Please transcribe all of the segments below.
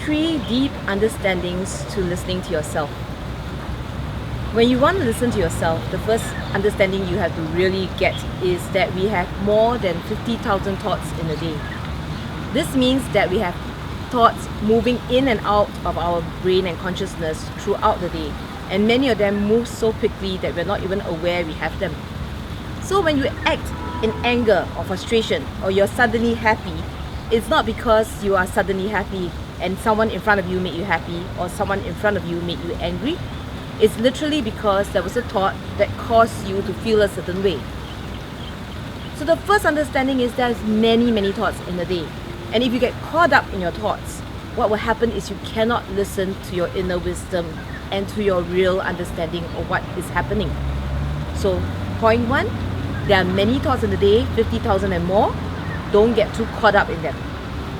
3 deep understandings to listening to yourself. When you want to listen to yourself, the first understanding you have to really get is that we have more than 50,000 thoughts in a day. This means that we have thoughts moving in and out of our brain and consciousness throughout the day, and many of them move so quickly that we're not even aware we have them. So when you act in anger or frustration, or you're suddenly happy, it's not because you are suddenly happy and someone in front of you made you happy, or someone in front of you made you angry. It's literally because there was a thought that caused you to feel a certain way. So the first understanding is there's many thoughts in a day. And if you get caught up in your thoughts, what will happen is you cannot listen to your inner wisdom and to your real understanding of what is happening. So point 1, there are many thoughts in the day, 50,000 and more. Don't get too caught up in them.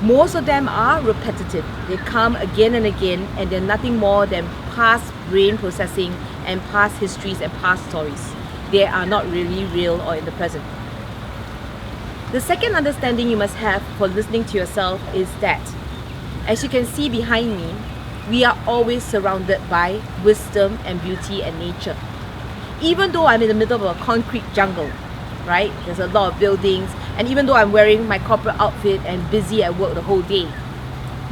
Most of them are repetitive. They come again and again, and they're nothing more than past brain processing and past histories and past stories. They are not really real or in the present. The second understanding you must have for listening to yourself is that, as you can see behind me, we are always surrounded by wisdom and beauty and nature. Even though I'm in the middle of a concrete jungle, right? There's a lot of buildings, and even though I'm wearing my corporate outfit and busy at work the whole day,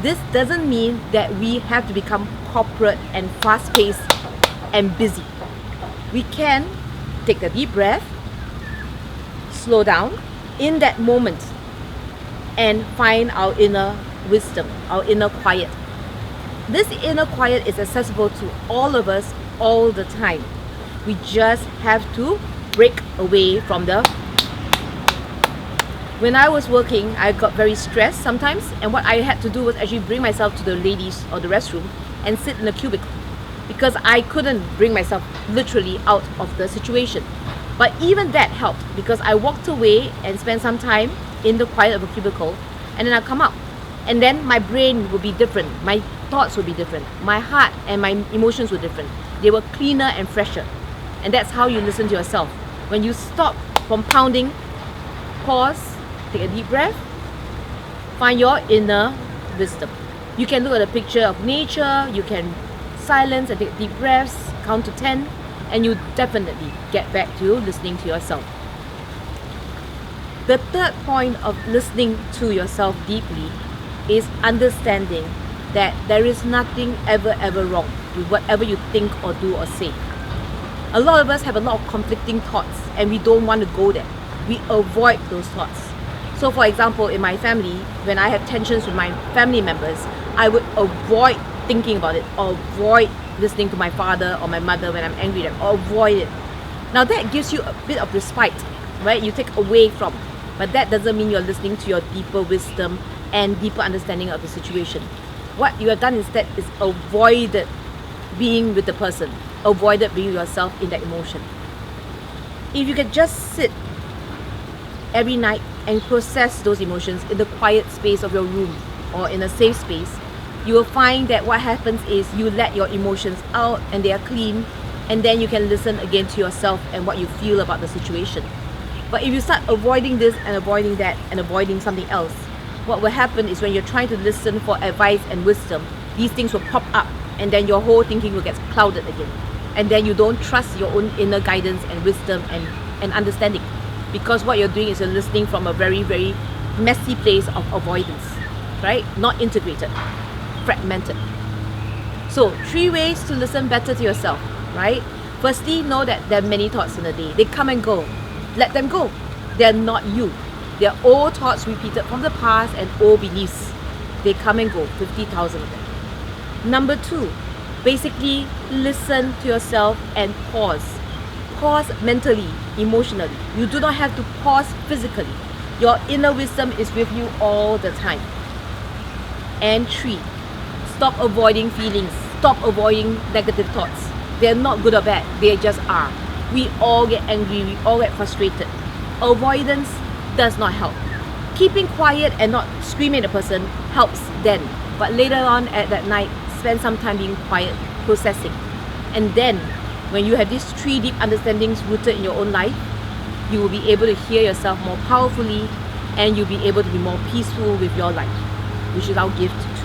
this doesn't mean that we have to become corporate and fast-paced and busy. We can take a deep breath, slow down in that moment, and find our inner wisdom, our inner quiet. This inner quiet is accessible to all of us all the time. We just have to break away from the... When I was working, I got very stressed sometimes, and what I had to do was actually bring myself to the ladies or the restroom and sit in a cubicle, because I couldn't bring myself literally out of the situation. But even that helped, because I walked away and spent some time in the quiet of a cubicle, and then I come out, and then my brain would be different, my thoughts would be different, my heart and my emotions were different. They were cleaner and fresher. And that's how you listen to yourself. When you stop from pounding, pause, take a deep breath, find your inner wisdom. You can look at a picture of nature, you can silence and take deep breaths, count to 10, and you definitely get back to listening to yourself. The third point of listening to yourself deeply is understanding that there is nothing ever wrong with whatever you think or do or say. A lot of us have a lot of conflicting thoughts, and we don't want to go there. We avoid those thoughts. So for example, in my family, when I have tensions with my family members, I would avoid thinking about it, or avoid listening to my father or my mother when I'm angry at them, or avoid it. Now that gives you a bit of respite, right? You take away from, but that doesn't mean you're listening to your deeper wisdom and deeper understanding of the situation. What you have done instead is avoided being with the person, avoided being yourself in that emotion. If you can just sit every night and process those emotions in the quiet space of your room or in a safe space, you will find that what happens is you let your emotions out and they are clean, and then you can listen again to yourself and what you feel about the situation. But if you start avoiding this and avoiding that and avoiding something else, what will happen is when you're trying to listen for advice and wisdom, these things will pop up, and then your whole thinking will get clouded again. And then you don't trust your own inner guidance and wisdom and understanding, because what you're doing is you're listening from a very messy place of avoidance, right? Not integrated, fragmented. So 3 ways to listen better to yourself, right? Firstly, know that there are many thoughts in a day. They come and go. Let them go. They're not you. They're old thoughts repeated from the past and old beliefs. They come and go, 50,000 of them. Number 2, basically listen to yourself and pause. Pause mentally, emotionally. You do not have to pause physically. Your inner wisdom is with you all the time. And 3, stop avoiding feelings. Stop avoiding negative thoughts. They're not good or bad. They just are. We all get angry. We all get frustrated. Avoidance does not help. Keeping quiet and not screaming at a person helps then. But later on at that night, spend some time being quiet, processing. And then, when you have these 3 deep understandings rooted in your own life, you will be able to hear yourself more powerfully, and you'll be able to be more peaceful with your life, which is our gift to